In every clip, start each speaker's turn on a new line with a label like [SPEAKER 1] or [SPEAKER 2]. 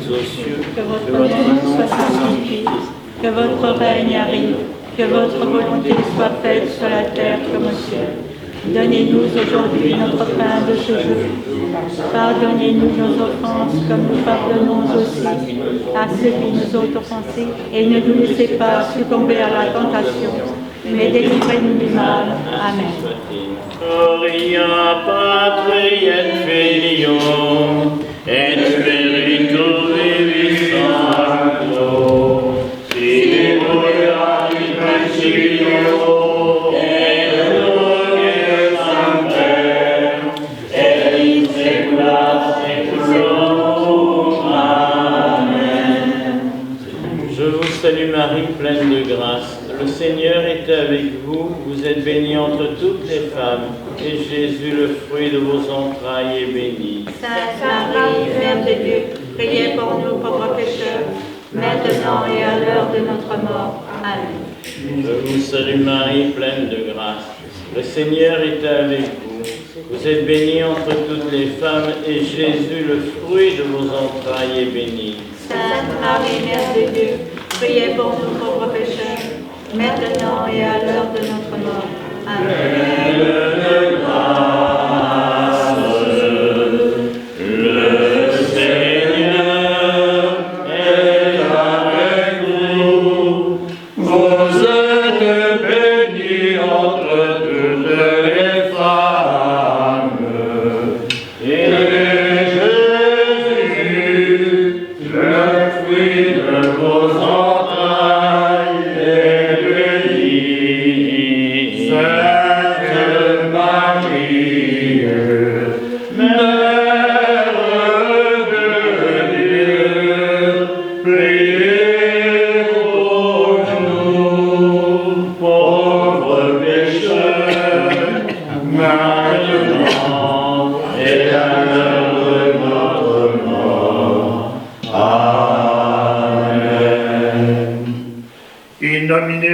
[SPEAKER 1] aux cieux,
[SPEAKER 2] que votre nom soit sanctifié, que votre règne arrive, que votre volonté soit faite sur la terre comme au ciel. Donnez-nous aujourd'hui notre pain de ce jour. Pardonnez-nous nos offenses comme nous pardonnons aussi à ceux qui nous ont offensés. Et ne nous laissez pas succomber à la tentation, mais délivrez-nous du mal. Amen.
[SPEAKER 3] Gloria Patri et Filio et Spiritus Sancto, sicut erat in principio et nunc et semper et in saecula saeculorum. Amen. Je vous salue Marie, pleine de grâce. Le Seigneur est avec vous, vous êtes bénie entre toutes les femmes, et Jésus, le fruit de vos entrailles, est béni.
[SPEAKER 2] Sainte Marie, Mère de Dieu, priez pour nous pauvres pécheurs, maintenant et à l'heure de notre mort. Amen.
[SPEAKER 3] Je vous salue Marie, pleine de grâce. Le Seigneur est avec vous. Vous êtes bénie entre toutes les femmes, et Jésus, le fruit de vos entrailles, est béni.
[SPEAKER 2] Sainte Marie, Mère de Dieu, priez pour nous pauvres pécheurs, maintenant et à l'heure de notre mort. Amen.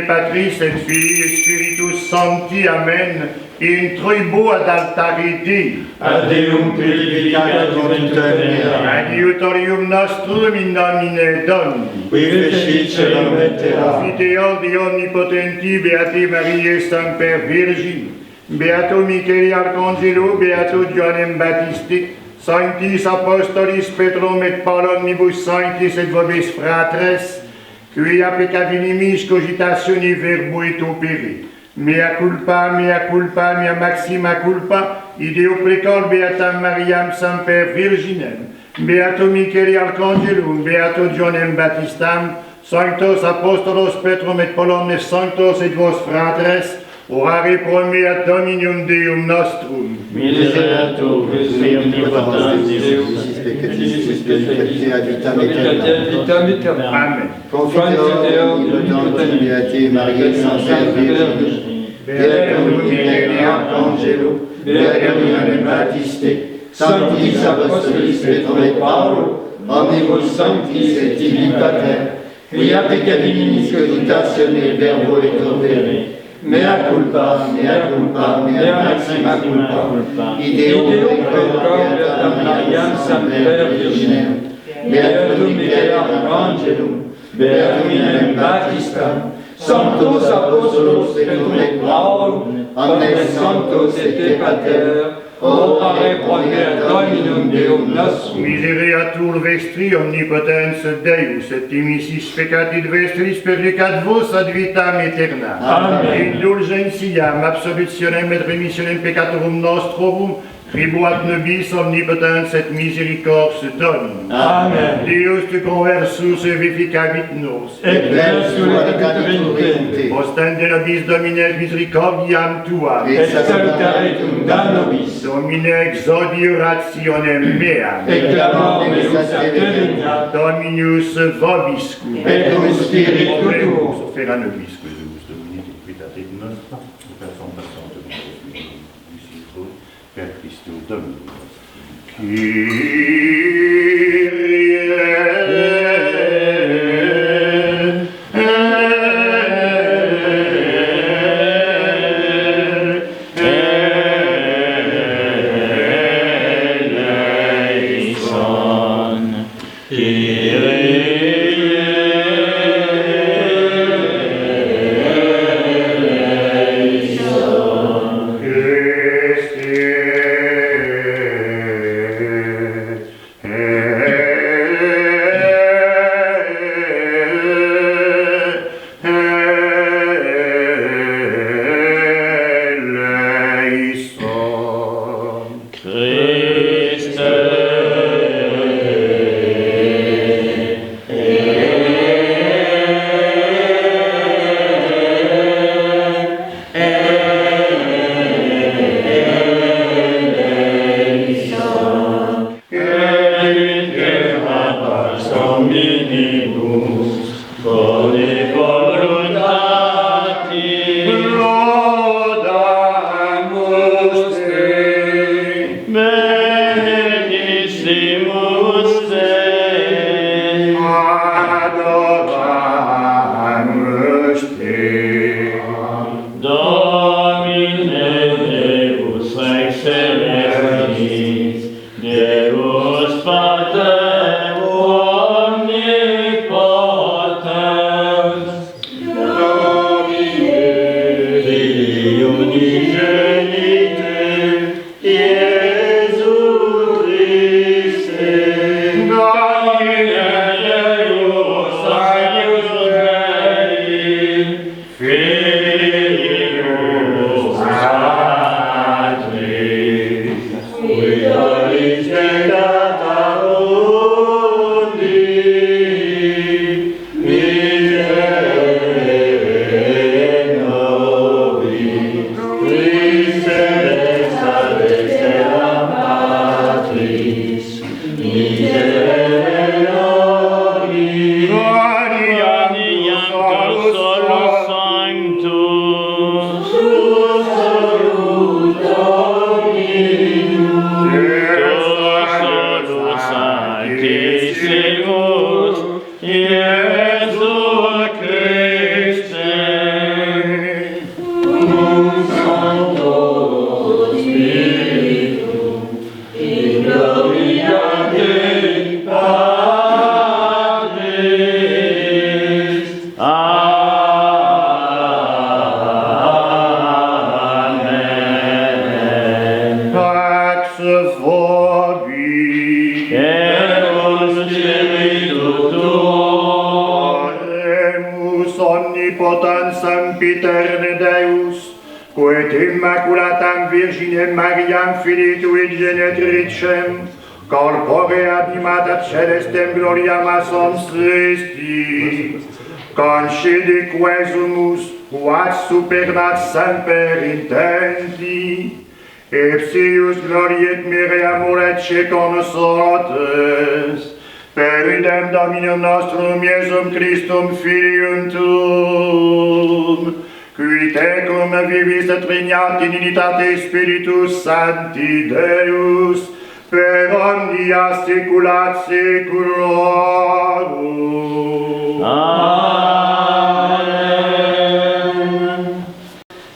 [SPEAKER 4] Patris et Filii et Spiritus Sancti, Amen. In tribo ad altare Dei.
[SPEAKER 5] Ad Deum purificatum interne.
[SPEAKER 4] Adiutorium nostrum in nomine Domini.
[SPEAKER 5] Qui fecicelum et terra.
[SPEAKER 4] Fideo di Onnipotenti, Beate Mariae Semper Virgine, Beato Michele Arcangelo, Beato Johannem Baptiste, Sanctis Apostolis Petrum et Paul omnibus sanctis et vobis fratres, quia peccavinimis cogitatione verbo et opere. Mea culpa, mea maxima culpa, ideo precor beatam Mariam Semper Virginem, Beato Michele Arcangelum, Beato Johannem Baptistam, Sanctos Apostolos Petrum et Paul omnes sanctos et vos fratres, orare pro mea Dominium Deum nostrum.
[SPEAKER 3] Miserere omnipotens
[SPEAKER 6] Deus, peccatis peccatis ad vitam aeternam.
[SPEAKER 4] Amen.
[SPEAKER 6] Confiteor omnipotens Beate Mariae Semper Virgine, Beatum Michele Arcangelo, Beatum Johannem Baptiste, Sanctis Apostolis Petrum et Paul, omnibus sanctis et tibi pater, quia peccavinimis cogitatione verbo et opere. Mea culpa, mea maxima culpa, ideo precor beatam Mariam Semper Virginem, Beatum Michele Arcangelum, Beatum Johannem Baptistam, Sanctos Apostolos Petrum et Paul, omnes sanctos et pater, orare pro mea Dominum Deum nostrum.
[SPEAKER 4] Misereatur vestri omnipotens Deus, et dimissis peccatit vestris purificat vos ad vitam aeternam.
[SPEAKER 5] Amen.
[SPEAKER 4] Indulgentiam, absolutionem et remissionem peccatorum nostrorum, tribuat nobis omnipotens et misericors Dominus.
[SPEAKER 5] Amen.
[SPEAKER 4] Deus tu conversus vivificavit nos.
[SPEAKER 5] Et persuadit venite.
[SPEAKER 4] Ostende nobis Domine misericordiam tuam.
[SPEAKER 5] Et salutaretum da nobis.
[SPEAKER 4] Domine exodi rationem meam.
[SPEAKER 5] Et clamor meus adveniat.
[SPEAKER 4] Dominus vobiscum.
[SPEAKER 5] Et cum spiritu tuo.
[SPEAKER 4] Sofera nobis Deus Domine equitate nostra, per Sancta per Christo Domini.
[SPEAKER 3] eleison. Venimus, bone voluntatis,
[SPEAKER 4] Laudamus Te.
[SPEAKER 3] benissimus Te.
[SPEAKER 4] Adoramus Te.
[SPEAKER 3] Domine Deus Rex Celestis, Deus Pater omnipotens,
[SPEAKER 4] Domine
[SPEAKER 3] Filii unigenite, Iesu Christe,
[SPEAKER 4] Domine
[SPEAKER 3] Deus Agnus Dei, Filius Patris, qui dolis data mundi, miserere nobis, Christe excellam Patris, miserere nobis, Adiantus solus sanctus, solus sanctissimus, Iesu Christe, Sancto Spiritum, in gloria Dei Patris. Amen.
[SPEAKER 4] Pax vobis.
[SPEAKER 3] Et con spiritu tuo.
[SPEAKER 4] Oremus omnipotens sempiterne Deus, quet immaculatam Virginem Mariam Filitui Genetricem, corpore animat ad celestem gloriam assom Christi, concede quesumus, quas supernat semper intenti, ipsius gloriet mire amor et consortes, per idem Dominum nostrum Iesum Christum Filium Tuum, qui tecum vivis et regnat in unitate Spiritus Sancti Deus, per omnia saecula saeculorum.
[SPEAKER 3] Amen.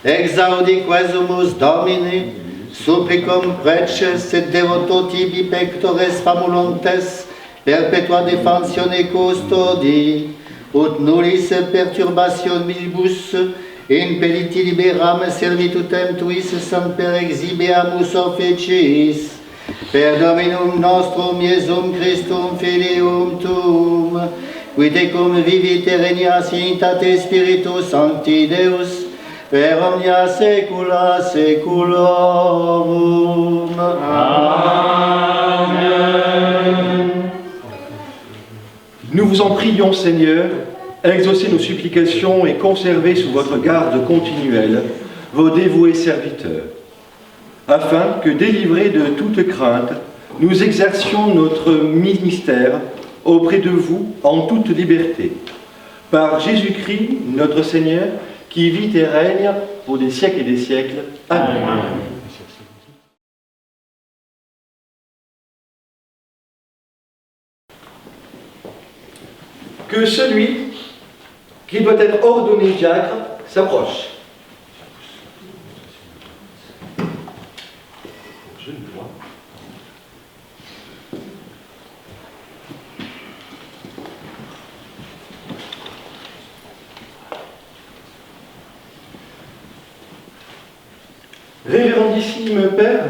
[SPEAKER 6] Exaudi quesumus Domine, supplicum preces et devoto tibi pectores famulontes, perpetua defensione custodi, ut nullis perturbationibus impediti liberam servitutem tuis semper exhibeamus officis, per Dominum nostrum Iesum Christum Filium Tuum, qui tecum vivit et regnas in unitate Spiritus Sancti Deus, per omnia saecula saeculorum.
[SPEAKER 3] Amen.
[SPEAKER 1] Nous vous en prions, Seigneur, exaucez nos supplications et conservez sous votre garde continuelle vos dévoués serviteurs, afin que, délivrés de toute crainte, nous exercions notre ministère auprès de vous en toute liberté. Par Jésus-Christ, notre Seigneur, qui vit et règne pour des siècles et des siècles. Amen. Que celui qui doit être ordonné diacre s'approche. Révérendissime Père,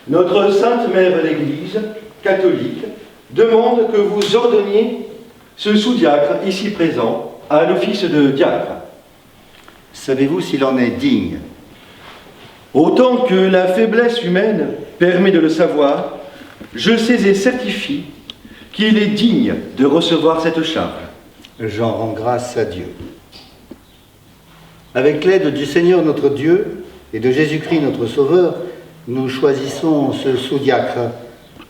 [SPEAKER 1] notre Sainte Mère l'Église catholique demande que vous ordonniez ce sous-diacre ici présent à l'office de diacre.
[SPEAKER 6] Savez-vous s'il en est digne?
[SPEAKER 1] Autant que la faiblesse humaine permet de le savoir, je sais et certifie qu'il est digne de recevoir cette charge.
[SPEAKER 6] J'en rends grâce à Dieu. Avec l'aide du Seigneur notre Dieu et de Jésus-Christ notre Sauveur, nous choisissons ce sous-diacre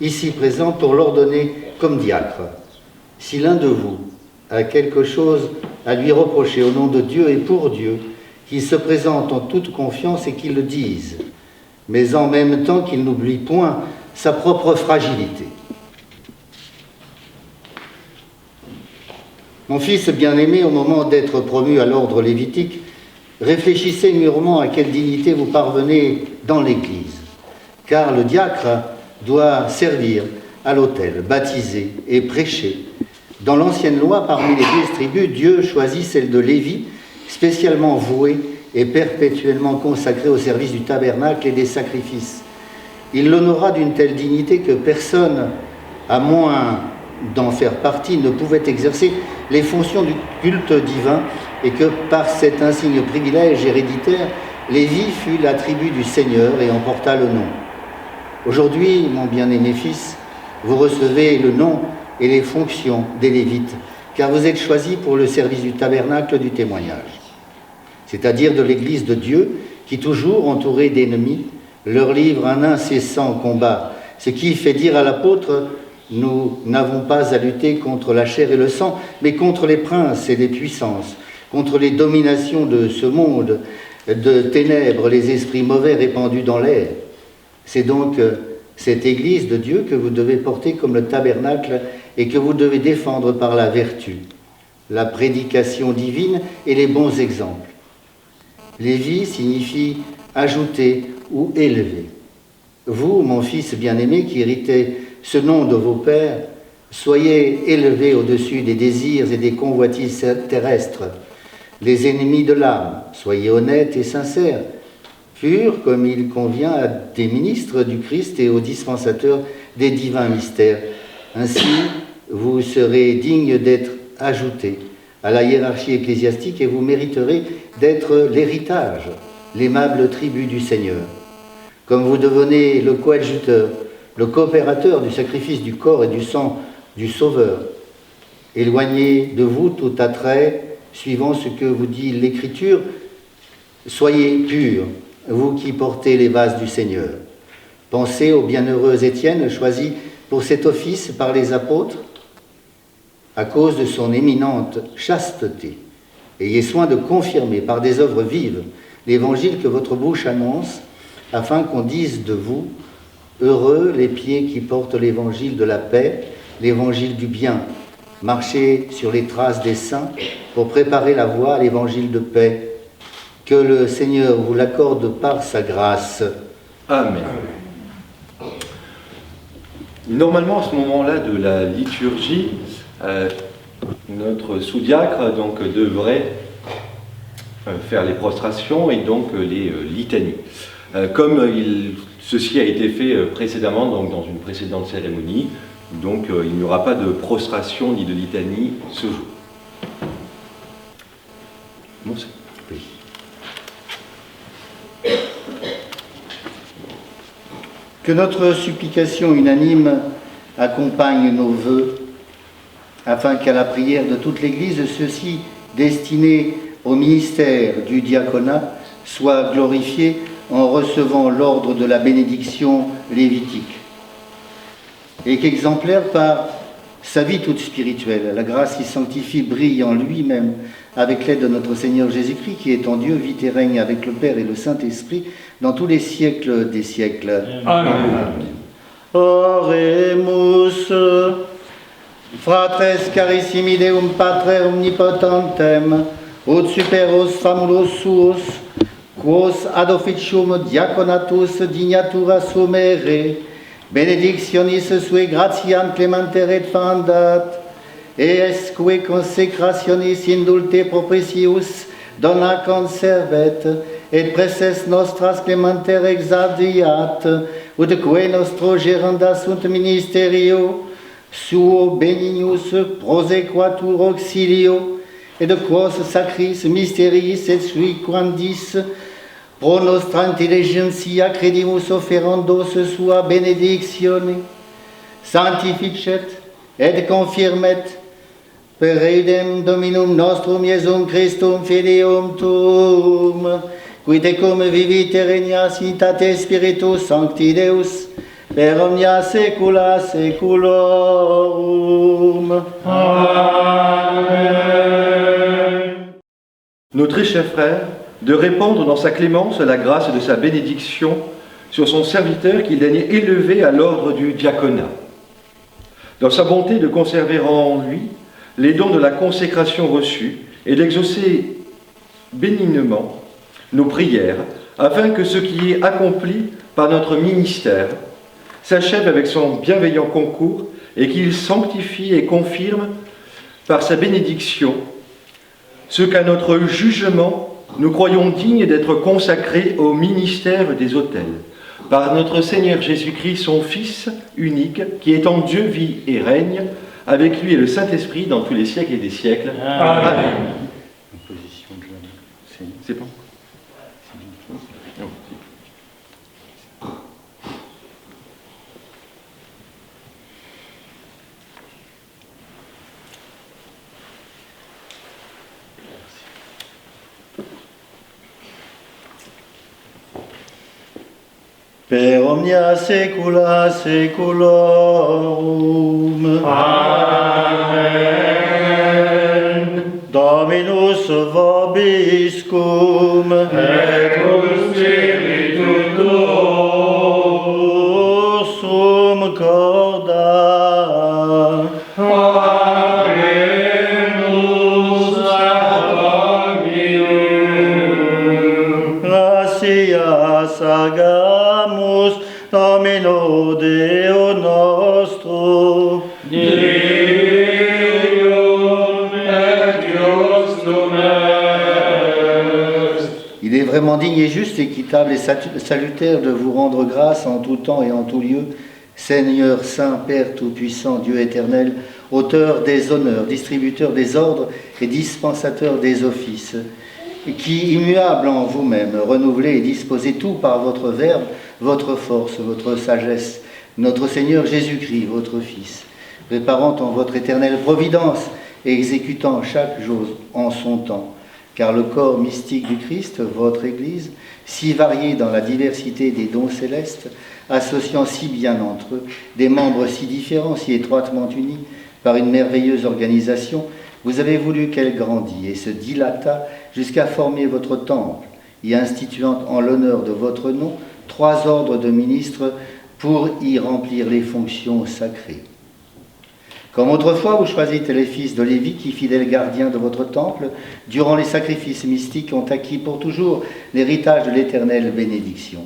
[SPEAKER 6] ici présent pour l'ordonner comme diacre. Si l'un de vous a quelque chose à lui reprocher au nom de Dieu et pour Dieu, qu'il se présente en toute confiance et qu'il le dise, mais en même temps qu'il n'oublie point sa propre fragilité. Mon fils bien-aimé, au moment d'être promu à l'ordre lévitique, réfléchissez mûrement à quelle dignité vous parvenez dans l'Église, car le diacre doit servir à l'autel, baptiser et prêcher. Dans l'ancienne loi, parmi les 10 tribus, Dieu choisit celle de Lévi, spécialement vouée et perpétuellement consacrée au service du tabernacle et des sacrifices. Il l'honora d'une telle dignité que personne, à moins d'en faire partie, ne pouvait exercer les fonctions du culte divin et que par cet insigne privilège héréditaire, Lévi fut la tribu du Seigneur et en porta le nom. Aujourd'hui, mon bien-aimé fils, vous recevez le nom et les fonctions des Lévites, car vous êtes choisis pour le service du tabernacle du témoignage, c'est-à-dire de l'Église de Dieu, qui toujours entourée d'ennemis, leur livre un incessant combat, ce qui fait dire à l'apôtre: nous n'avons pas à lutter contre la chair et le sang, mais contre les princes et les puissances, contre les dominations de ce monde de ténèbres, les esprits mauvais répandus dans l'air. C'est donc cette Église de Dieu que vous devez porter comme le tabernacle et que vous devez défendre par la vertu, la prédication divine et les bons exemples. Lévi signifie ajouter ou élever. Vous, mon fils bien-aimé, qui héritez ce nom de vos pères, soyez élevés au-dessus des désirs et des convoitises terrestres. Les ennemis de l'âme, soyez honnêtes et sincères, purs comme il convient à des ministres du Christ et aux dispensateurs des divins mystères. Ainsi, vous serez dignes d'être ajoutés à la hiérarchie ecclésiastique et vous mériterez d'être l'héritage, l'aimable tribu du Seigneur. Comme vous devenez le coadjuteur, le coopérateur du sacrifice du corps et du sang du Sauveur, éloignez de vous tout attrait, suivant ce que vous dit l'Écriture, soyez purs, vous qui portez les vases du Seigneur. Pensez au bienheureux Étienne, choisi pour cet office par les apôtres, à cause de son éminente chasteté. Ayez soin de confirmer par des œuvres vives l'évangile que votre bouche annonce, afin qu'on dise de vous: heureux les pieds qui portent l'évangile de la paix, l'évangile du bien. Marchez sur les traces des saints pour préparer la voie à l'évangile de paix. Que le Seigneur vous l'accorde par sa grâce.
[SPEAKER 1] Amen. Normalement, à ce moment-là de la liturgie, notre sous-diacre donc devrait faire les prostrations et donc les litanies. Comme ceci a été fait précédemment, donc dans une précédente cérémonie, donc il n'y aura pas de prostration ni de litanie ce jour. Bon, oui.
[SPEAKER 6] Que notre supplication unanime accompagne nos vœux, afin qu'à la prière de toute l'Église, ceux-ci destinés au ministère du diaconat soient glorifiés en recevant l'ordre de la bénédiction lévitique. Et qu'exemplaire par sa vie toute spirituelle, la grâce qui sanctifie brille en lui-même avec l'aide de notre Seigneur Jésus-Christ, qui étant Dieu, vit et règne avec le Père et le Saint-Esprit dans tous les siècles des siècles.
[SPEAKER 5] Amen.
[SPEAKER 6] Oremus, fratres carissimi Deum Patre omnipotentem, ut superos famulos suos, quos ad officium diaconatus dignatura sumere, benedictionis sue gratiam clementere fandat, esque consecrationis indulte propricius dona conservet, et preces nostras clementere exaudiat, ut quae nostro gerenda sunt ministerio, suo benignus prosequatur auxilio, et de quos sacris mysteriis et sui quandis pro nostra intelligentia credimus offerandos sua benedictione, sanctificet et confirmet per eidem Dominum nostrum Iesum Christum Filium Tuum, qui tecum vivite regnas in tate Spiritus Sancti Deus, per omnia saecula saeculorum.
[SPEAKER 1] Nos très chers frères, de répandre dans sa clémence la grâce de sa bénédiction sur son serviteur qu'il daignait élever à l'ordre du diaconat. Dans sa bonté de conserver en lui les dons de la consécration reçue et d'exaucer bénignement nos prières, afin que ce qui est accompli par notre ministère s'achève avec son bienveillant concours et qu'il sanctifie et confirme par sa bénédiction ce qu'à notre jugement nous croyons dignes d'être consacrés au ministère des autels, par notre Seigneur Jésus-Christ, son Fils unique, qui étant Dieu vit et règne, avec lui et le Saint-Esprit dans tous les siècles et des siècles. Amen. C'est bon.
[SPEAKER 6] Per omnia saecula saeculorum.
[SPEAKER 3] Amen.
[SPEAKER 6] Dominus vobiscum.
[SPEAKER 3] Et cum spiritu tuo.
[SPEAKER 6] Sum corda.
[SPEAKER 3] Apremus ad Dominum.
[SPEAKER 6] Gratias agamus Domino Deo nostro.
[SPEAKER 3] Deum et Deustum est.
[SPEAKER 6] Il est vraiment digne et juste, équitable et salutaire de vous rendre grâce en tout temps et en tout lieu, Seigneur Saint, Père Tout-Puissant, Dieu éternel, auteur des honneurs, distributeur des ordres et dispensateur des offices, qui, immuable en vous-même, renouvelez et disposez tout par votre Verbe, votre force, votre sagesse, notre Seigneur Jésus-Christ, votre Fils, préparant en votre éternelle providence et exécutant chaque chose en son temps. Car le corps mystique du Christ, votre Église, si varié dans la diversité des dons célestes, associant si bien entre eux des membres si différents, si étroitement unis par une merveilleuse organisation, vous avez voulu qu'elle grandît et se dilatât jusqu'à former votre temple, y instituant en l'honneur de votre nom 3 ordres de ministres pour y remplir les fonctions sacrées. Comme autrefois vous choisissez les fils de Lévi qui, fidèles gardiens de votre temple, durant les sacrifices mystiques, ont acquis pour toujours l'héritage de l'éternelle bénédiction.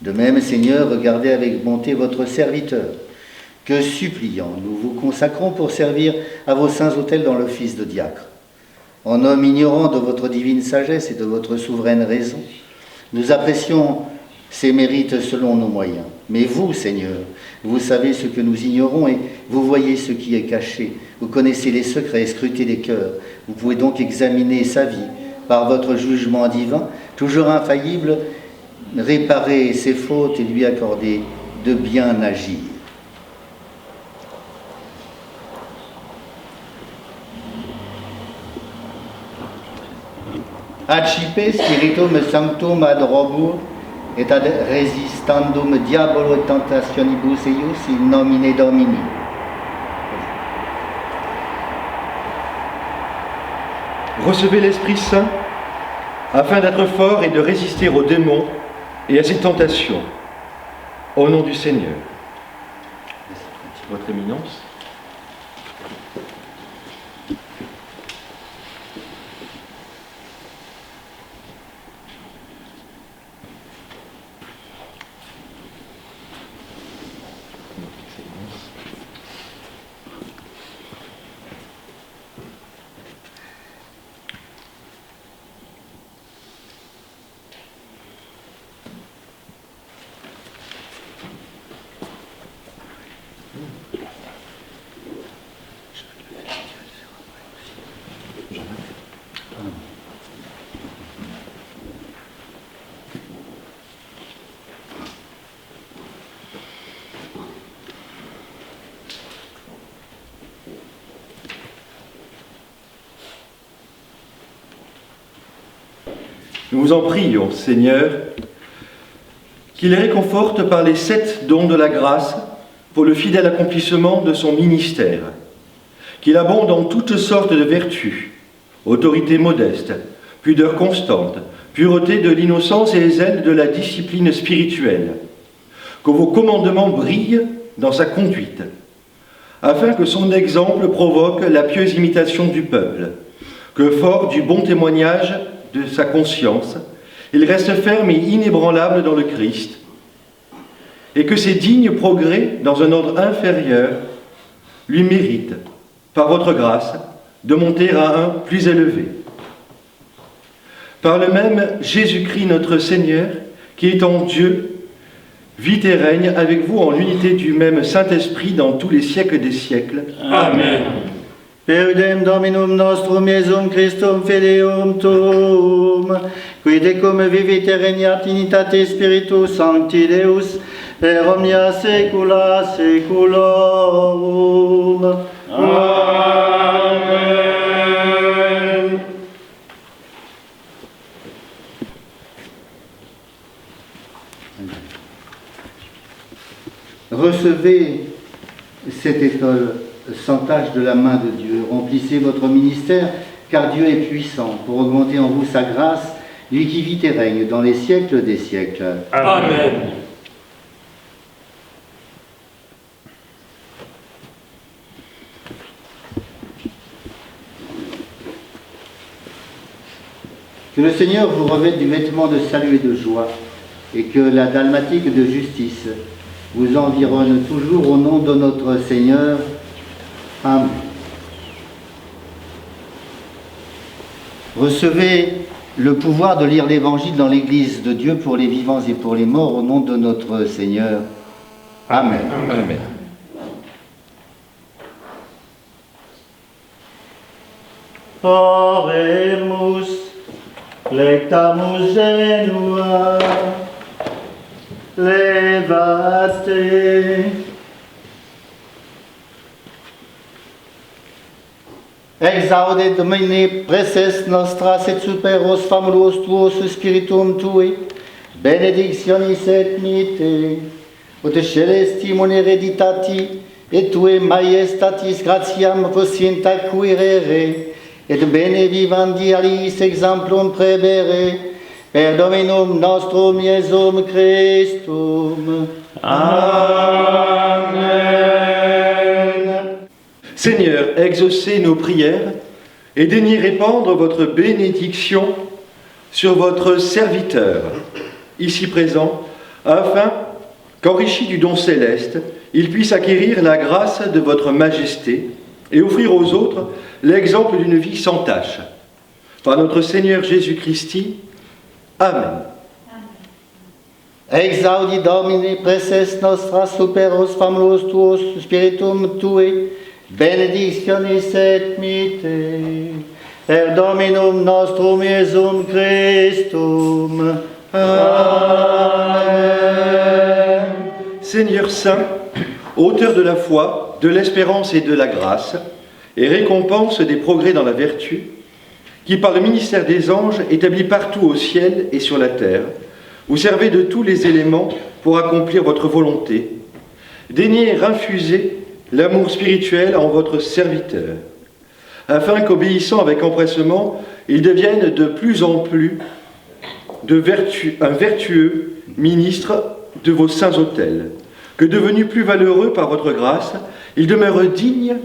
[SPEAKER 6] De même, Seigneur, regardez avec bonté votre serviteur, que suppliant, nous vous consacrons pour servir à vos saints autels dans l'office de diacre. En homme ignorant de votre divine sagesse et de votre souveraine raison, nous apprécions ces mérites selon nos moyens. Mais vous, Seigneur, vous savez ce que nous ignorons et vous voyez ce qui est caché. Vous connaissez les secrets et scrutez les cœurs. Vous pouvez donc examiner sa vie par votre jugement divin, toujours infaillible, réparer ses fautes et lui accorder de bien agir. Accipe spiritum sanctum ad robur et ad resistandum diabolo tentationibus eius in nomine Domini.
[SPEAKER 1] Recevez l'Esprit Saint afin d'être fort et de résister aux démons et à ses tentations. Au nom du Seigneur. Votre Éminence. Nous vous en prions, Seigneur, qu'il les réconforte par les 7 dons de la grâce pour le fidèle accomplissement de son ministère, qu'il abonde en toutes sortes de vertus, autorité modeste, pudeur constante, pureté de l'innocence et zèle de la discipline spirituelle, que vos commandements brillent dans sa conduite, afin que son exemple provoque la pieuse imitation du peuple, que fort du bon témoignage de sa conscience, il reste ferme et inébranlable dans le Christ, et que ses dignes progrès dans un ordre inférieur lui méritent, par votre grâce, de monter à un plus élevé. Par le même Jésus-Christ notre Seigneur, qui étant Dieu, vit et règne avec vous en l'unité du même Saint-Esprit dans tous les siècles des siècles.
[SPEAKER 3] Amen.
[SPEAKER 6] Per dem Dominum nostrum Iesum Christum Filium Tuum, qui decum vivit et regnat in unitate Spiritus Sancti Deus, per omnia saecula saeculorum.
[SPEAKER 3] Amen.
[SPEAKER 6] Recevez cette école sans tâche de la main de Dieu. Remplissez votre ministère, car Dieu est puissant pour augmenter en vous sa grâce, lui qui vit et règne dans les siècles des siècles.
[SPEAKER 3] Amen.
[SPEAKER 6] Que le Seigneur vous revête du vêtement de salut et de joie, et que la dalmatique de justice vous environne toujours au nom de notre Seigneur. Amen. Recevez le pouvoir de lire l'Évangile dans l'Église de Dieu pour les vivants et pour les morts au nom de notre Seigneur. Amen.
[SPEAKER 1] Amen.
[SPEAKER 6] Oremus, lectamus genua, levate. Exaudet Domine preces nostras et superos famulos tuos spiritum tui, benedictionis et mite, ut celestimum hereditati, et tue maiestatis gratiam possienta quirere, et bene vivandi aliis exemplum prebere, per Dominum nostrum Iesum Christum.
[SPEAKER 3] Amen.
[SPEAKER 1] Seigneur, exaucez nos prières et daignez répandre votre bénédiction sur votre serviteur, ici présent, afin qu'enrichi du don céleste, il puisse acquérir la grâce de votre majesté et offrir aux autres l'exemple d'une vie sans tache. Par notre Seigneur Jésus-Christ. Amen.
[SPEAKER 6] Exaudi Domine preces nostras superos famulos tuos spiritum tui, benedictionis et mite, per Dominum nostrum Iesum Christum. Amen.
[SPEAKER 1] Seigneur Saint, auteur de la foi, de l'espérance et de la grâce, et récompense des progrès dans la vertu, qui par le ministère des anges établit partout au ciel et sur la terre, vous servez de tous les éléments pour accomplir votre volonté. Daignez infuser l'amour spirituel en votre serviteur, afin qu'obéissant avec empressement, il devienne de plus en plus un vertueux ministre de vos saints autels, que devenu plus valeureux par votre grâce, il demeure digne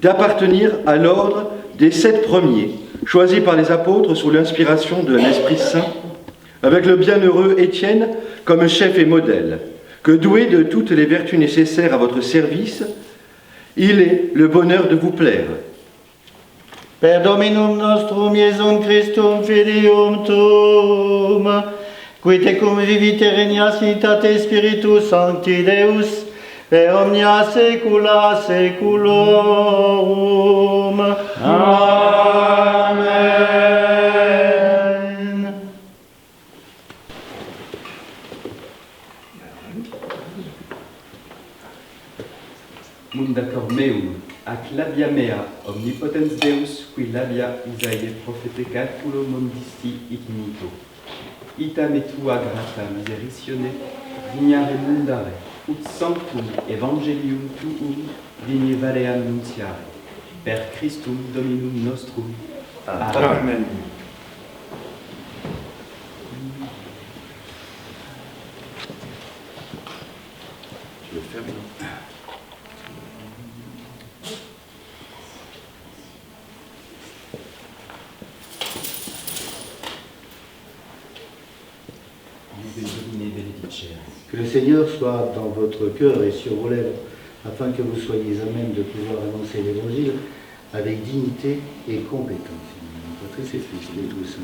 [SPEAKER 1] d'appartenir à l'ordre des 7 premiers, choisis par les apôtres sous l'inspiration de l'Esprit Saint, avec le bienheureux Étienne comme chef et modèle, que doué de toutes les vertus nécessaires à votre service, il ait le bonheur de vous plaire.
[SPEAKER 6] Per Dominum nostrum Iesum Christum Filium Tuum, qui tecum vivit et regnat in unitate Spiritus Sancti Deus, per omnia saecula saeculorum. Amen.
[SPEAKER 7] Mundator meum, ac labia mea, omnipotens Deus, qui labia Isaie profetecat ulo mondisti ignito. Ita me tua grata miseritione, vignare mundare, ut sanctum evangelium tuum digne valeam nuntiare, per Christum Dominum nostrum. Amen.
[SPEAKER 1] Tu veux faire bien.
[SPEAKER 6] Que le Seigneur soit dans votre cœur et sur vos lèvres, afin que vous soyez à même de pouvoir annoncer l'Évangile avec dignité et compétence. Patris et Fils, les douze saints.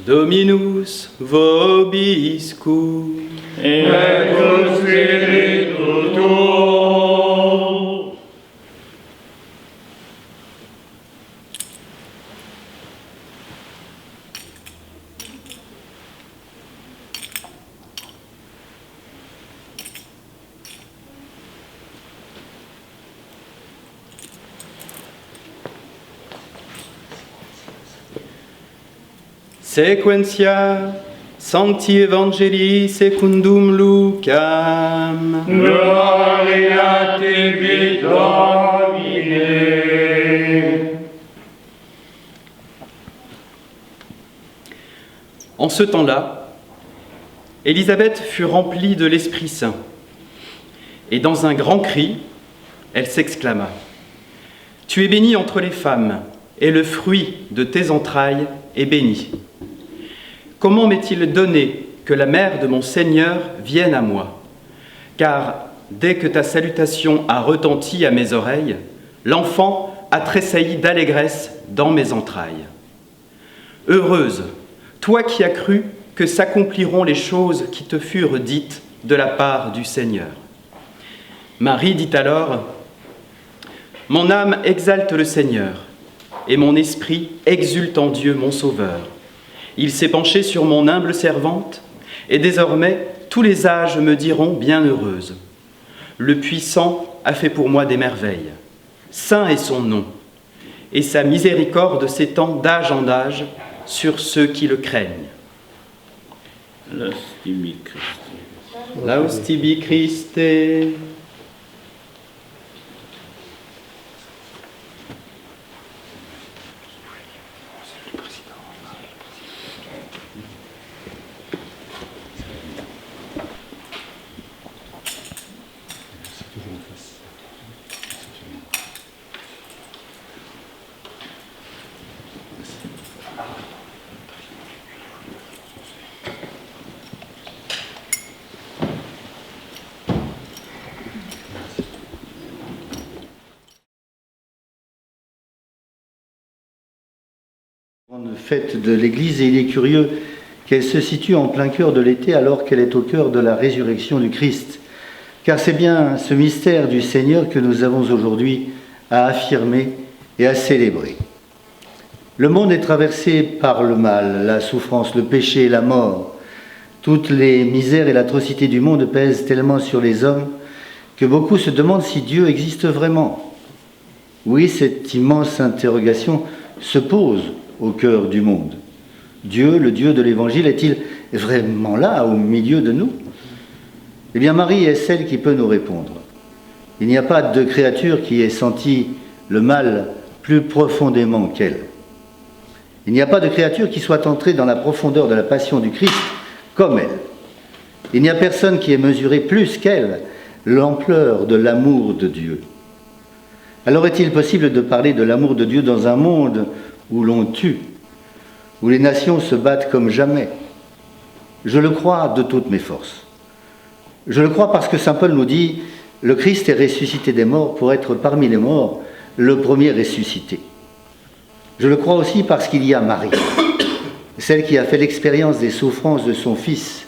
[SPEAKER 8] Dominus vobiscum.
[SPEAKER 3] Et cum spiritu tuo.
[SPEAKER 8] Sequentia Sancti Evangelii secundum Lucam.
[SPEAKER 3] Gloria tibi, Domine.
[SPEAKER 8] En ce temps-là, Élisabeth fut remplie de l'Esprit Saint, et dans un grand cri, elle s'exclama : « Tu es bénie entre les femmes, et le fruit de tes entrailles est béni. Comment m'est-il donné que la mère de mon Seigneur vienne à moi ? Car dès que ta salutation a retenti à mes oreilles, l'enfant a tressailli d'allégresse dans mes entrailles. Heureuse, toi qui as cru que s'accompliront les choses qui te furent dites de la part du Seigneur. » Marie dit alors : « Mon âme exalte le Seigneur, et mon esprit exulte en Dieu mon Sauveur. Il s'est penché sur mon humble servante, et désormais tous les âges me diront bienheureuse. Le Puissant a fait pour moi des merveilles. Saint est son nom, et sa miséricorde s'étend d'âge en âge sur ceux qui le craignent. »
[SPEAKER 3] Laus tibi Christe.
[SPEAKER 8] Laus tibi Christe.
[SPEAKER 6] Fête de l'Église, et il est curieux qu'elle se situe en plein cœur de l'été alors qu'elle est au cœur de la résurrection du Christ. Car c'est bien ce mystère du Seigneur que nous avons aujourd'hui à affirmer et à célébrer. Le monde est traversé par le mal, la souffrance, le péché, la mort. Toutes les misères et l'atrocité du monde pèsent tellement sur les hommes que beaucoup se demandent si Dieu existe vraiment. Oui, cette immense interrogation se pose au cœur du monde. Dieu, le Dieu de l'Évangile, est-il vraiment là, au milieu de nous ? Eh bien, Marie est celle qui peut nous répondre. Il n'y a pas de créature qui ait senti le mal plus profondément qu'elle. Il n'y a pas de créature qui soit entrée dans la profondeur de la passion du Christ comme elle. Il n'y a personne qui ait mesuré plus qu'elle l'ampleur de l'amour de Dieu. Alors est-il possible de parler de l'amour de Dieu dans un monde où l'on tue, où les nations se battent comme jamais? Je le crois de toutes mes forces. Je le crois parce que saint Paul nous dit « Le Christ est ressuscité des morts pour être parmi les morts, le premier ressuscité ». Je le crois aussi parce qu'il y a Marie, celle qui a fait l'expérience des souffrances de son Fils,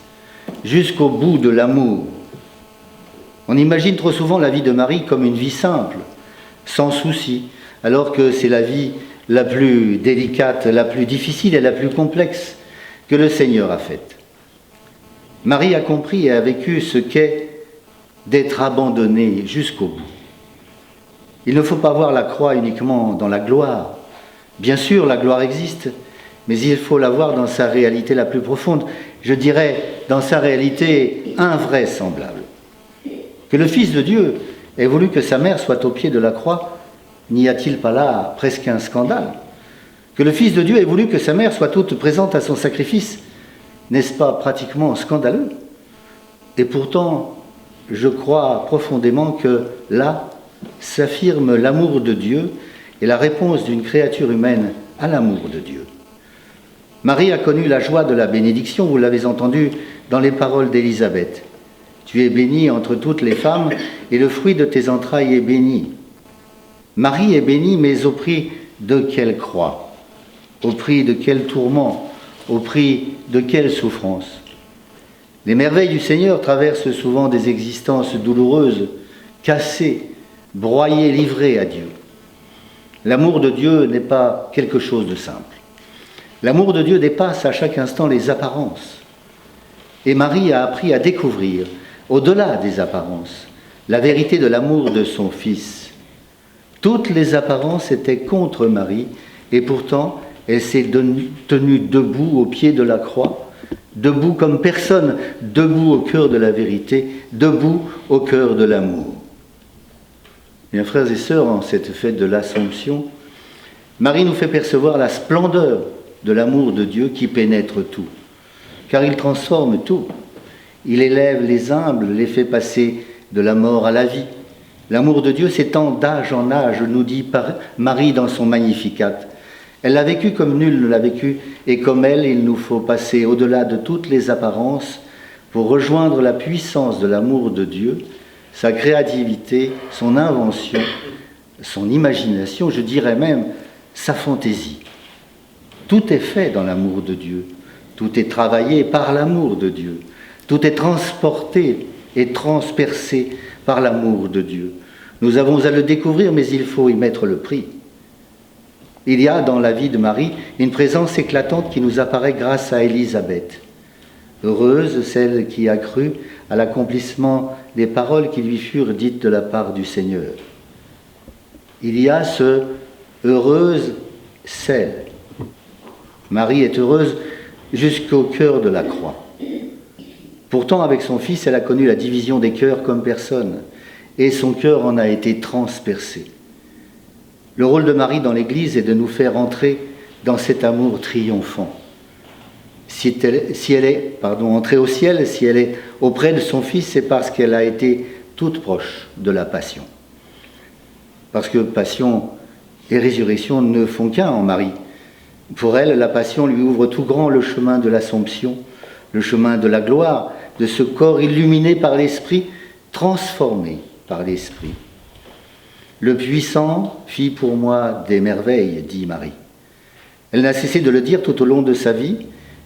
[SPEAKER 6] jusqu'au bout de l'amour. On imagine trop souvent la vie de Marie comme une vie simple, sans souci, alors que c'est la vie la plus délicate, la plus difficile et la plus complexe que le Seigneur a faite. Marie a compris et a vécu ce qu'est d'être abandonnée jusqu'au bout. Il ne faut pas voir la croix uniquement dans la gloire. Bien sûr, la gloire existe, mais il faut la voir dans sa réalité la plus profonde, je dirais dans sa réalité invraisemblable. Que le Fils de Dieu ait voulu que sa mère soit au pied de la croix, n'y a-t-il pas là presque un scandale? Que le Fils de Dieu ait voulu que sa mère soit toute présente à son sacrifice, n'est-ce pas pratiquement scandaleux? Et pourtant, je crois profondément que là s'affirme l'amour de Dieu et la réponse d'une créature humaine à l'amour de Dieu. Marie a connu la joie de la bénédiction, vous l'avez entendu dans les paroles d'Élisabeth. Tu es bénie entre toutes les femmes et le fruit de tes entrailles est béni. Marie est bénie, mais au prix de quelle croix? Au prix de quel tourment? Au prix de quelle souffrance? Les merveilles du Seigneur traversent souvent des existences douloureuses, cassées, broyées, livrées à Dieu. L'amour de Dieu n'est pas quelque chose de simple. L'amour de Dieu dépasse à chaque instant les apparences. Et Marie a appris à découvrir, au-delà des apparences, la vérité de l'amour de son Fils. Toutes les apparences étaient contre Marie, et pourtant, elle s'est tenue debout au pied de la croix, debout comme personne, debout au cœur de la vérité, debout au cœur de l'amour. Bien, frères et sœurs, en cette fête de l'Assomption, Marie nous fait percevoir la splendeur de l'amour de Dieu qui pénètre tout, car il transforme tout. Il élève les humbles, les fait passer de la mort à la vie. L'amour de Dieu s'étend d'âge en âge, nous dit Marie dans son Magnificat. Elle l'a vécu comme nul ne l'a vécu, et comme elle, il nous faut passer au-delà de toutes les apparences pour rejoindre la puissance de l'amour de Dieu, sa créativité, son invention, son imagination, je dirais même sa fantaisie. Tout est fait dans l'amour de Dieu, tout est travaillé par l'amour de Dieu, tout est transporté et transpercé par l'amour de Dieu. Nous avons à le découvrir, mais il faut y mettre le prix. Il y a dans la vie de Marie une présence éclatante qui nous apparaît grâce à Élisabeth. Heureuse celle qui a cru à l'accomplissement des paroles qui lui furent dites de la part du Seigneur. Il y a ce « heureuse celle ». Marie est heureuse jusqu'au cœur de la croix. Pourtant, avec son Fils, elle a connu la division des cœurs comme personne, et son cœur en a été transpercé. Le rôle de Marie dans l'Église est de nous faire entrer dans cet amour triomphant. Si elle est entrée au ciel, si elle est auprès de son Fils, c'est parce qu'elle a été toute proche de la passion. Parce que passion et résurrection ne font qu'un en Marie. Pour elle, la passion lui ouvre tout grand le chemin de l'Assomption, le chemin de la gloire, de ce corps illuminé par l'Esprit, transformé par l'Esprit. Le puissant fit pour moi des merveilles, dit Marie. Elle n'a cessé de le dire tout au long de sa vie,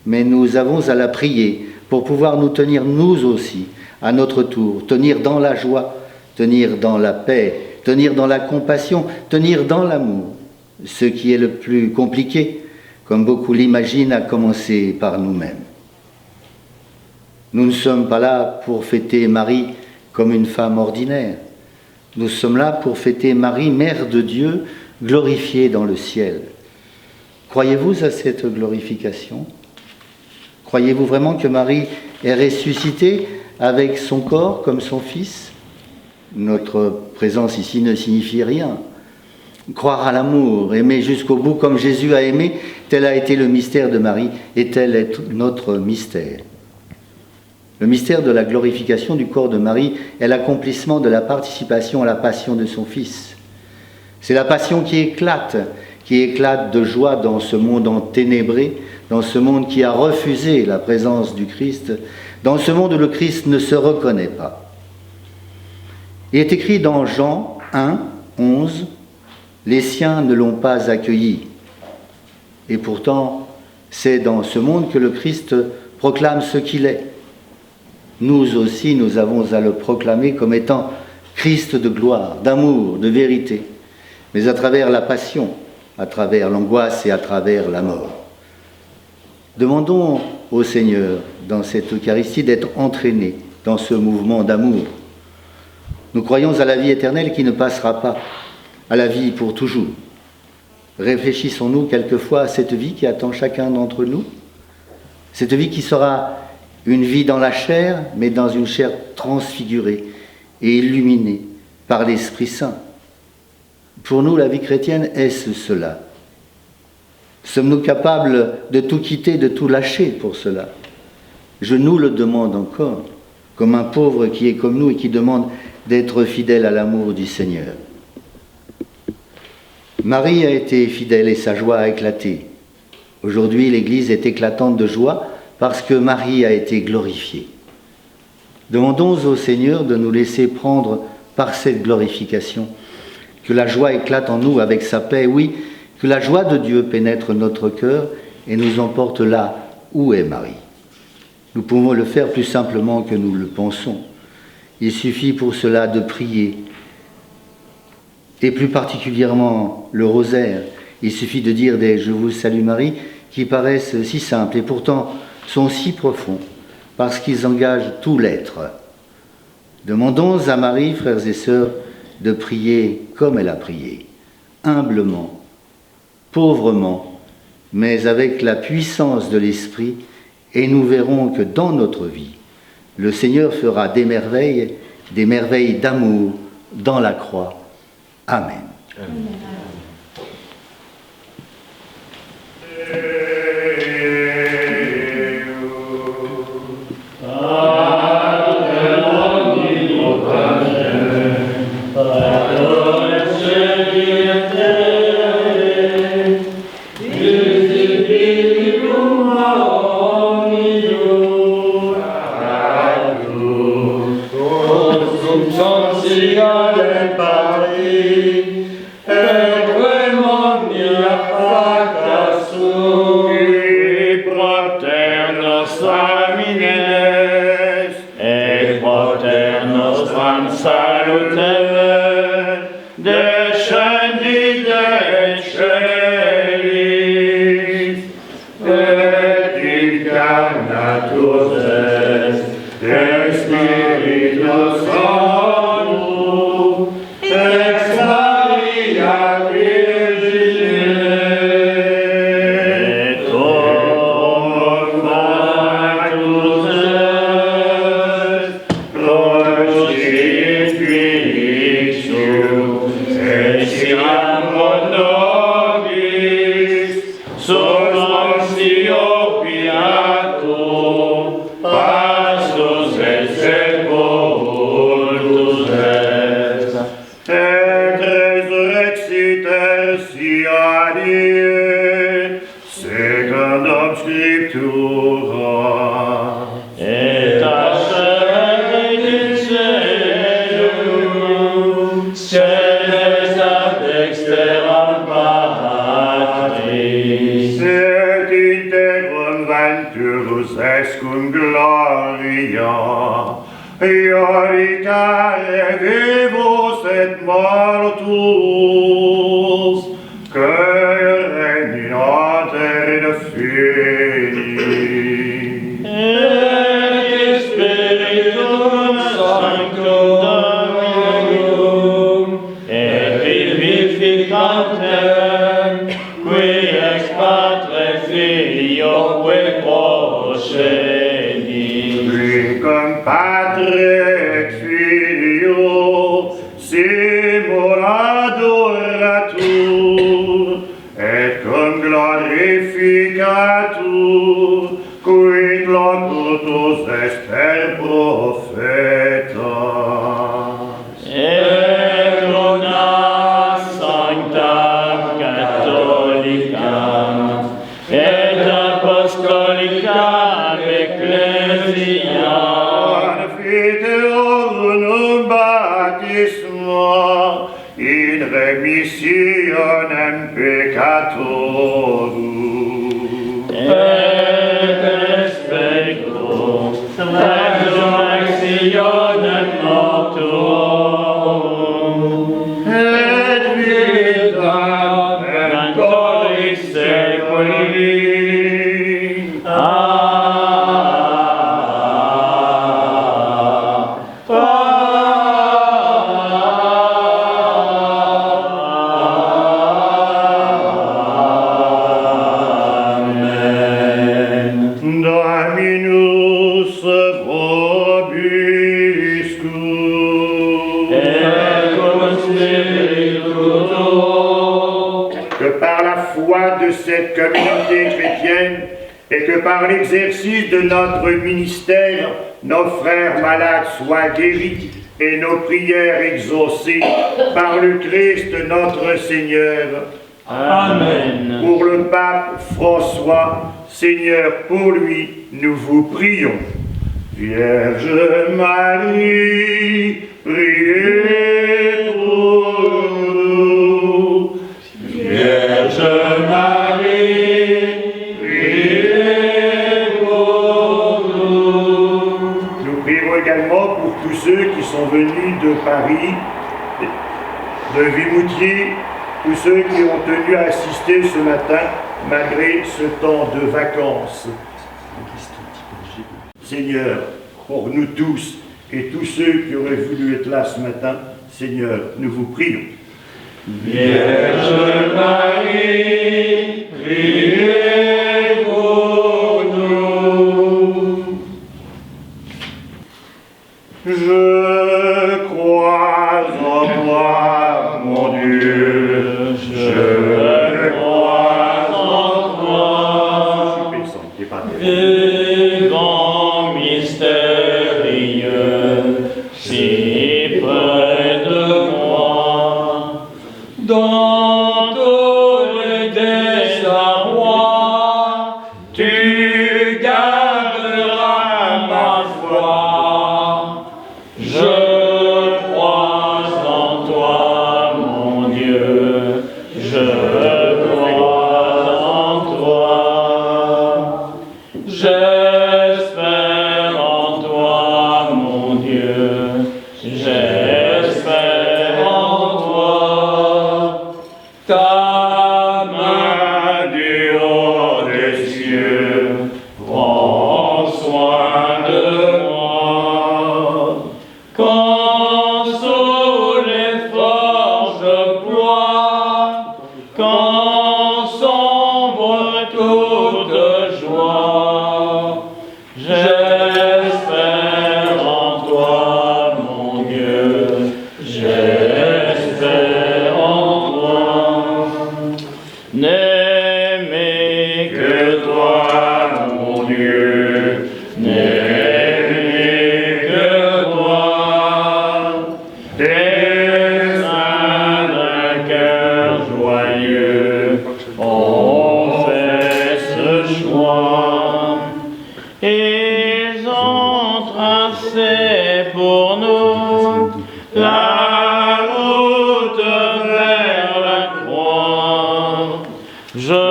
[SPEAKER 6] mais nous avons à la prier pour pouvoir nous tenir nous aussi, à notre tour, tenir dans la joie, tenir dans la paix, tenir dans la compassion, tenir dans l'amour. Ce qui est le plus compliqué, comme beaucoup l'imaginent, à commencer par nous-mêmes. Nous ne sommes pas là pour fêter Marie comme une femme ordinaire. Nous sommes là pour fêter Marie, Mère de Dieu, glorifiée dans le ciel. Croyez-vous à cette glorification? Croyez-vous vraiment que Marie est ressuscitée avec son corps comme son Fils? Notre présence ici ne signifie rien. Croire à l'amour, aimer jusqu'au bout comme Jésus a aimé, tel a été le mystère de Marie et tel est notre mystère. Le mystère de la glorification du corps de Marie est l'accomplissement de la participation à la passion de son Fils. C'est la passion qui éclate de joie dans ce monde enténébré, dans ce monde qui a refusé la présence du Christ, dans ce monde où le Christ ne se reconnaît pas. Il est écrit dans Jean 1, 11, « Les siens ne l'ont pas accueilli ». Et pourtant, c'est dans ce monde que le Christ proclame ce qu'il est. Nous aussi, nous avons à le proclamer comme étant Christ de gloire, d'amour, de vérité, mais à travers la passion, à travers l'angoisse et à travers la mort. Demandons au Seigneur dans cette Eucharistie d'être entraînés dans ce mouvement d'amour. Nous croyons à la vie éternelle qui ne passera pas, à la vie pour toujours. Réfléchissons-nous quelquefois à cette vie qui attend chacun d'entre nous, cette vie qui sera une vie dans la chair, mais dans une chair transfigurée et illuminée par l'Esprit Saint. Pour nous, la vie chrétienne, est-ce cela? Sommes-nous capables de tout quitter, de tout lâcher pour cela? Je nous le demande encore, comme un pauvre qui est comme nous et qui demande d'être fidèle à l'amour du Seigneur. Marie a été fidèle et sa joie a éclaté. Aujourd'hui, l'Église est éclatante de joie parce que Marie a été glorifiée. Demandons au Seigneur de nous laisser prendre par cette glorification, que la joie éclate en nous avec sa paix, oui, que la joie de Dieu pénètre notre cœur et nous emporte là où est Marie. Nous pouvons le faire plus simplement que nous le pensons. Il suffit pour cela de prier, et plus particulièrement le rosaire. Il suffit de dire des « Je vous salue Marie » qui paraissent si simples et pourtant sont si profonds parce qu'ils engagent tout l'être. Demandons à Marie, frères et sœurs, de prier comme elle a prié, humblement, pauvrement, mais avec la puissance de l'Esprit, et nous verrons que dans notre vie, le Seigneur fera des merveilles d'amour dans la croix. Amen.
[SPEAKER 2] Amen.
[SPEAKER 3] Amen.
[SPEAKER 4] foi de cette communauté chrétienne et que par l'exercice de notre ministère, nos frères malades soient guéris et nos prières exaucées par le Christ notre Seigneur.
[SPEAKER 5] Amen.
[SPEAKER 4] Pour le pape François, Seigneur, pour lui, nous vous prions. Vierge Marie, priez pour nous. Vierge Marie, priez pour nous. Nous prions également pour tous ceux qui sont venus de Paris, de Vimoutier, tous ceux qui ont tenu à assister ce matin malgré ce temps de vacances. Seigneur, pour nous tous et tous ceux qui auraient voulu être là ce matin, Seigneur, nous vous prions. Vierge Marie, priez pour nous. Je crois en toi, mon Dieu, je crois en toi.
[SPEAKER 3] Vivant mystérieux, si près de moi, dans tous les désarrois, tu garderas ma foi. Je crois en toi, mon Dieu, je crois en toi. J'espère en toi, mon Dieu, j'espère en toi. Ta main du haut des cieux prend soin de moi. Quand sous les forges ploient, quand sombre toute joie, j'espère en toi, mon Dieu, j'espère en toi. N'aimer que toi, mon Dieu, n'aimer que toi. Des saints d'un cœur joyeux ont fait ce choix. Ils ont tracé pour nous la route vers la croix. Je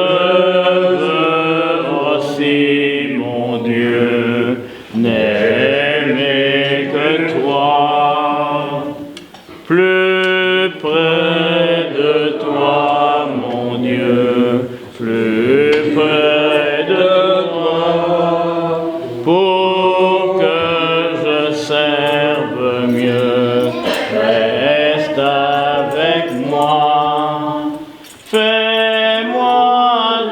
[SPEAKER 3] veux aussi, mon Dieu, n'aimer que toi. Plus près de toi, mon Dieu, plus près de toi, pour que je serve mieux, reste avec moi. Fais-moi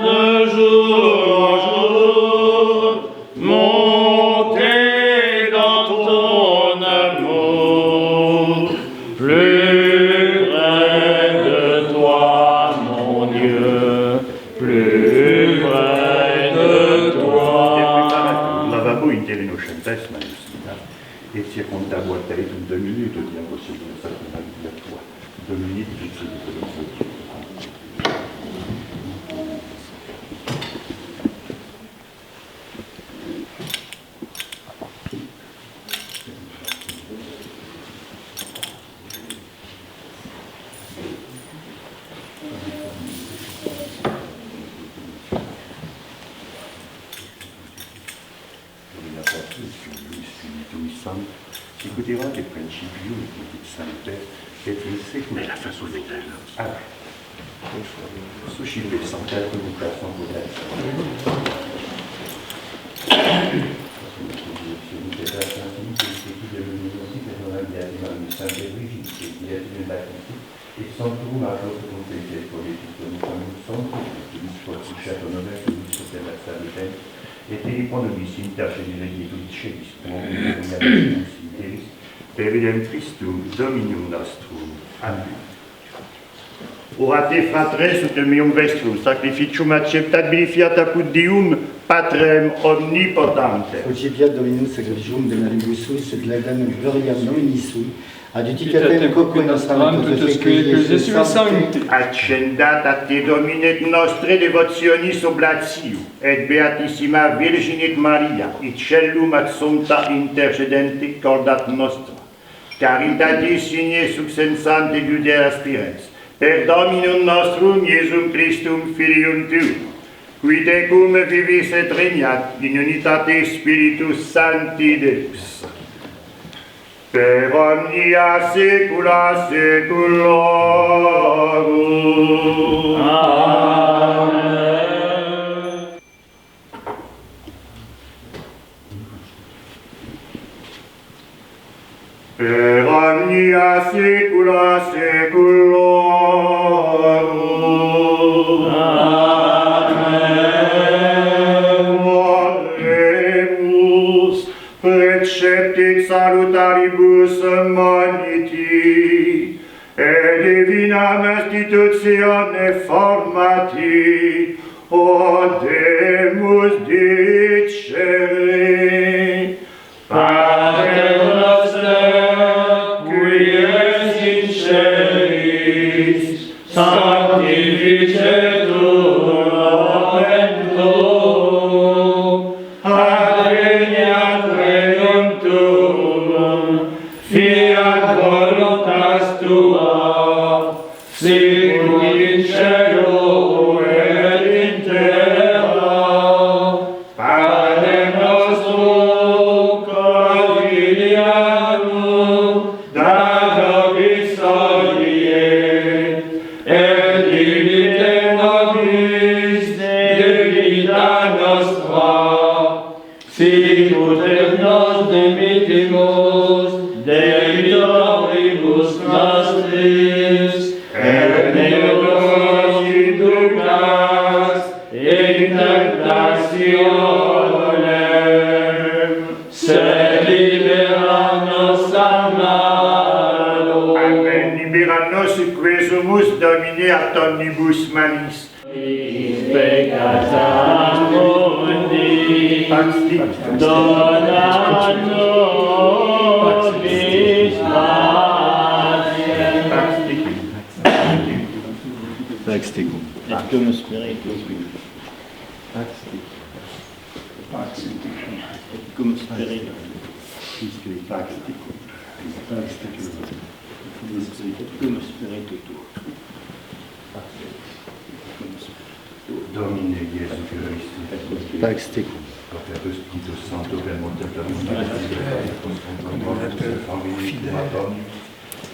[SPEAKER 3] de jour en jour monter dans ton amour. Plus près de toi, mon Dieu, plus près de toi.
[SPEAKER 4] Lavabo interino centesima e si è contato a te in 2 minuti di possibilità di tua. 2 minuti di possibilità. Si écoutera des principios et des saintetés intrinsèques mais la façon finale. Alors, ce chiffre est sans être une façon e sono tu una cosa con te che politico non sono tutti gli sforzi che hanno messo in questa terra e ti ripongono di intercedere di tutti i cieli per il Christum Dominum nostrum. Amen. ora te fratres ut meum vestrum sacrificium acceptabili fiat apud Deum Patrem omnipotente.
[SPEAKER 6] Ocipiat Dominus sacrificium de maribus suis et laudam gloriam nomini sui, adjudicatatem quoque nostram
[SPEAKER 5] tutus Jesui sancti.
[SPEAKER 4] Accendat a te Domine et nostre devotionis oblatio, et beatissima Virginet Maria, et cellum ad Sancta intercedente cordat nostra. Caritatis signe succensante Judea aspirens, per Dominum nostrum Iesum Christum Filium Tuum, qui tecum vivis et regnat in unitate Spiritus Sancti Deus, per omnia saecula saeculorum.
[SPEAKER 3] Amen.
[SPEAKER 4] Per omnia saecula saeculorum.
[SPEAKER 3] Amen.
[SPEAKER 4] Oremus, preceptit salutaribus moniti, et divinam institutione formati, odemus dicere.
[SPEAKER 3] Pater noster, qui es in celis, sanctificetur nomen tuum, adveniat regnum tuum, fiat voluntas tua, sicut in cielo et in terra. Panem nostrum quotidianum da nobis hodie, et dimitte nobis debita nostra, sicut et nos dimittimus debitoribus nostris, et ne nos inducas in tentationem, sed libera nos a malo.
[SPEAKER 4] Amen. Libera nos quesumus Domine ad omnibus malis.
[SPEAKER 3] Peccata mundi,
[SPEAKER 4] Pax
[SPEAKER 3] dona nobis pacem.
[SPEAKER 4] Pax
[SPEAKER 3] Et cum spiritus. Et cum spiritus. Et cum spiritus.
[SPEAKER 9] Domine Iesu Christi,
[SPEAKER 6] Pax tecum.
[SPEAKER 9] Pater Spiritus Sancto, per multiplicare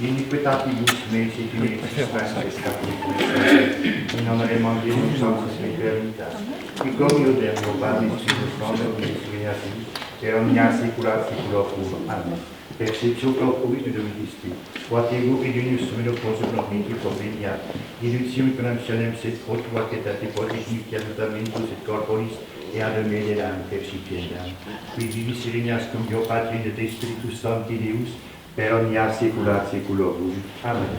[SPEAKER 9] iniquitatibus meis et iniquis nostris in nomine Domini Sanctus Eternitatis, qui comio Deo Patris Spiritus Sanctus per omnia saecula saeculorum. Amen. Perceptio corporis de Doministi, quod ego et unius meno consubnomenti conveniat, dilucium connexione sed pro tua cetate positivia notamentus et corporis et ad medelam percipiendam, qui vivis regnas cum Deo Patri et Spiritus Sancti Deus, per omnia saecula saeculorum. Amen.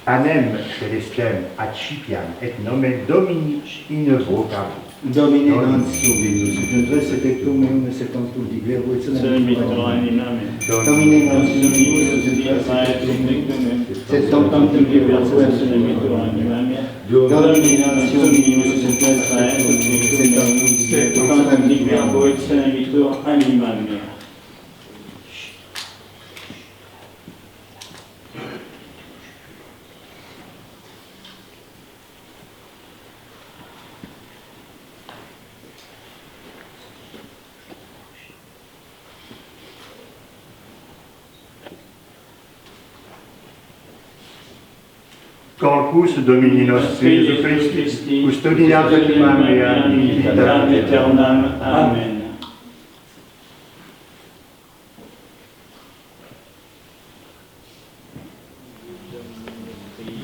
[SPEAKER 9] Anem celestem accipiam et nomen Domini invocam.
[SPEAKER 6] Domine non subitus, nuntres et tectum meum sequuntur diglero et
[SPEAKER 3] Servitor animae.
[SPEAKER 6] Domine non subitus, nuntres et tectum meum sequuntur diglero et servitor animae. Domine non subitus, nuntres et tectum meum
[SPEAKER 3] Diglero et servitor animae.
[SPEAKER 4] Corpus Domini nostri Iesu Christi, custodiat anima mea in vita
[SPEAKER 3] aeternam. Amen.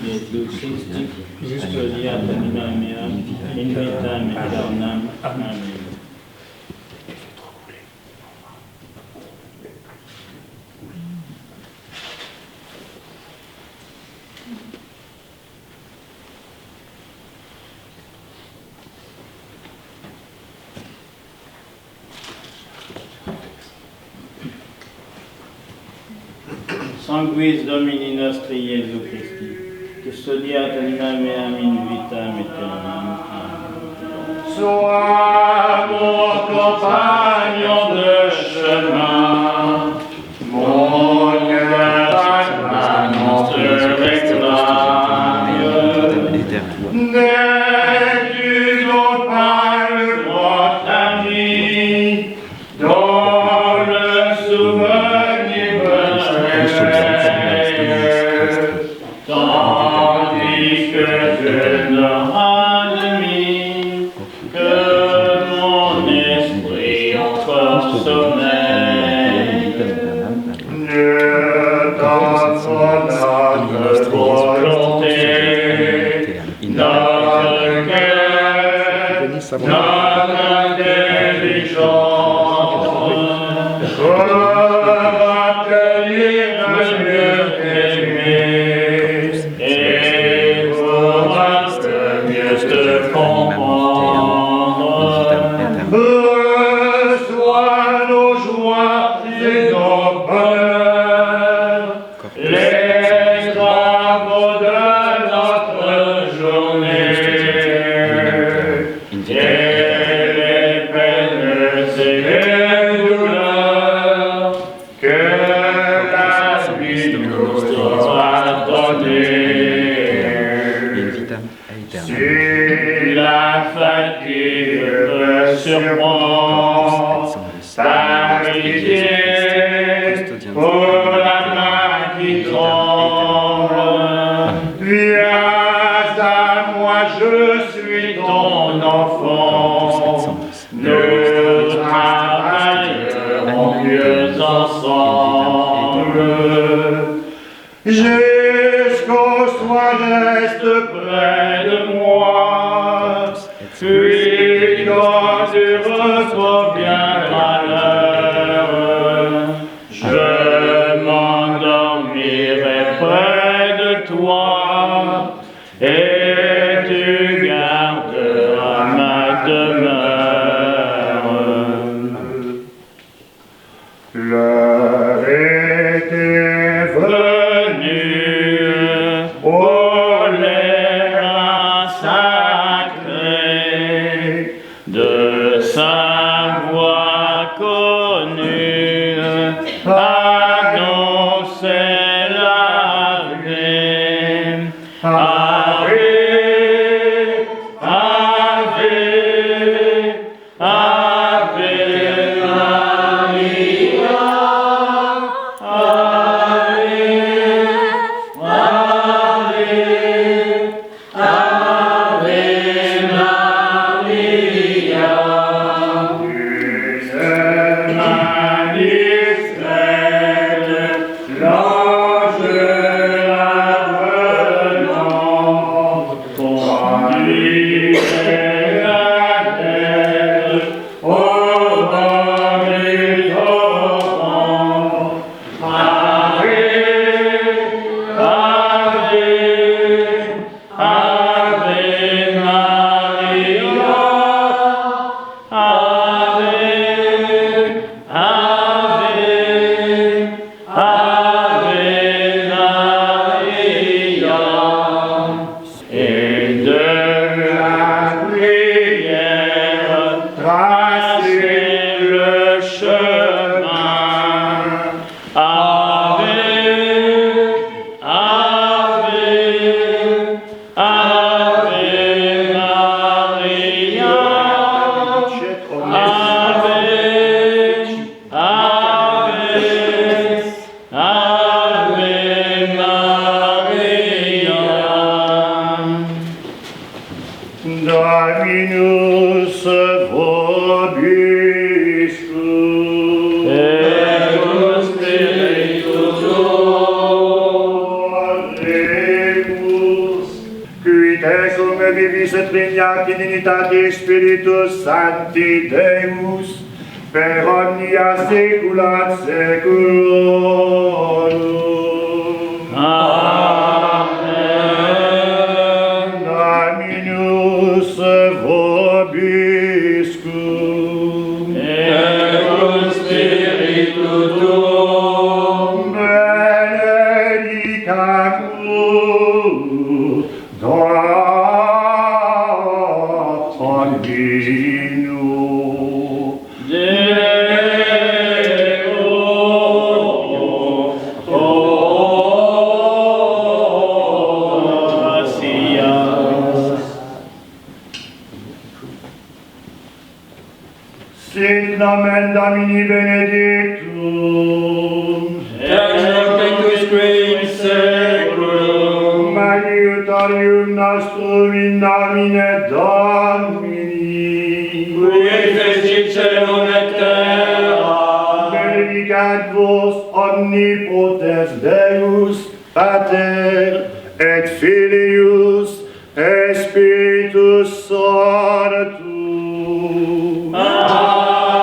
[SPEAKER 3] Iesu Christi, custodiat anima mea in vita aeternam. Amen. Sanguis Domini nostri Iesu Christi, custodiat in meam in vitam aeternam.
[SPEAKER 4] Sois mon compagnon de chemin, mon cœur te réclame. N'es-tu donc pas le grand ami dont le souvenir me réveille, tandis que je n'aurai admis que mon esprit encore sommeille. Ne t'enfonce notre volonté, notre cœur, notre intelligence, pour obtenir de mieux t'aimer et pour un peu mieux te comprendre. Reçois nos joies et nos bonheurs, les travaux de notre journée, et les peines et les douleurs que la vie nous aura données. Si la fatigue me surprend, par pitié pour la main qui tremble, viens à moi, je suis ton enfant. Nous travaillerons mieux ensemble. Jusqu'au soir, reste près de moi. Puis quand tu reviendras l'heure, je m'endormirai près de toi et tu garderas ma demeure. L'heure était venue pour les reins sacrés de sa voix connue, annoncer l'Ave, Ave, Ave, Ave Maria, Ave, Ave, Ave Maria. Une main discrète, l'ange l'avenant, conduisait la terre au bord du torrent. Ave, Ave, Ave Maria, Ave, Ave, Ave Maria. Et de la prière tracer le chemin. Ave, Ave, Ave Maria, Ave, Ave, Ave Maria. Dominus vobiscum, et cum spiritu tuo, alleluia. Qui tecum vivis et regnat in unitate Spiritus Sancti Deus, per omnia saecula saeculorum. Amen. Dominus vobiscum, et cum spiritu tuo, benedictus Sit nomen Domini benedictum.
[SPEAKER 3] Ex hoc in seculum.
[SPEAKER 4] Aiutarium nostrum in nomine Domini.
[SPEAKER 3] Qui fecit celum et terra.
[SPEAKER 4] Benedicat vos omnipotens Deus, Pater, et Filius, et Spiritus Sanctus.
[SPEAKER 3] Amen.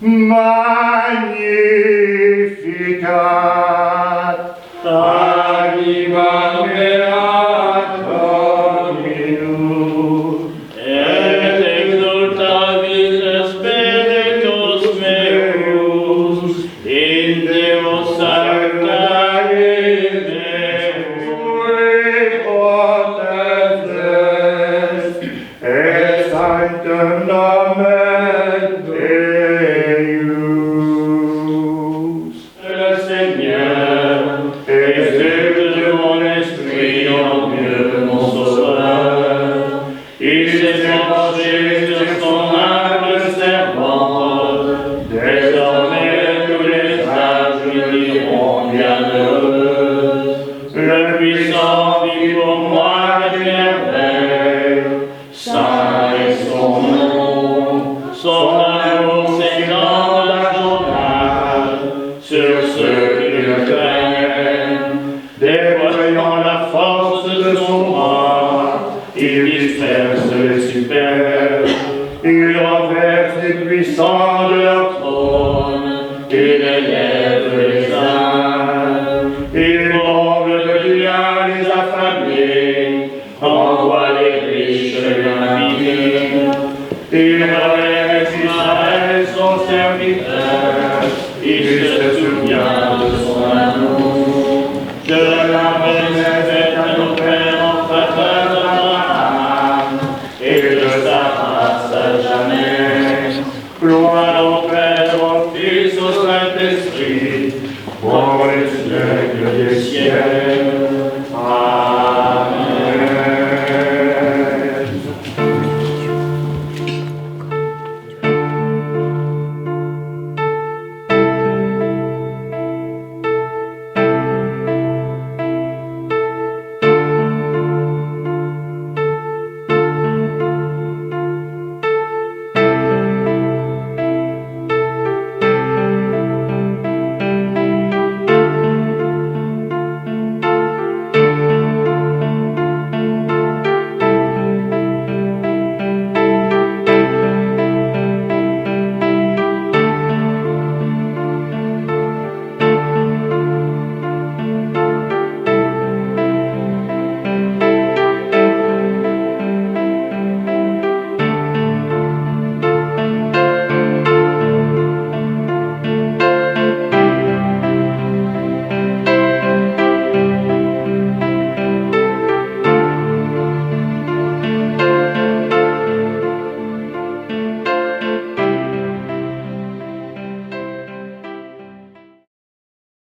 [SPEAKER 4] Magnificat anima mea Dominum,
[SPEAKER 3] Et exultavis spiritus meus in Deo sanctae
[SPEAKER 4] omnipotens et sanctum nomen Deus.
[SPEAKER 3] Le Seigneur exulte de mon esprit en Dieu mon sauveur. Il s'est penché sur son humble servant. Désormais tous les âges lui diront bienheureux. Le puissant vit pour moi des merveilles. Saint est son nom. Son amour s'étend de la journée sur ceux qui le craignent. Déployant la force de son bras, il disperse les superbes. Il renverse les puissants de leur trône. Il élève les âmes. Il comble de bien les affamés. Envoie les riches l'inviter. Il relève Israël son serviteur. Il se souvient de son amour. Je l'amène à nos pères en faveur d'Abraham et de sa race à jamais. Gloire au Père, au Fils, au Saint-Esprit, pour les siècles des siècles.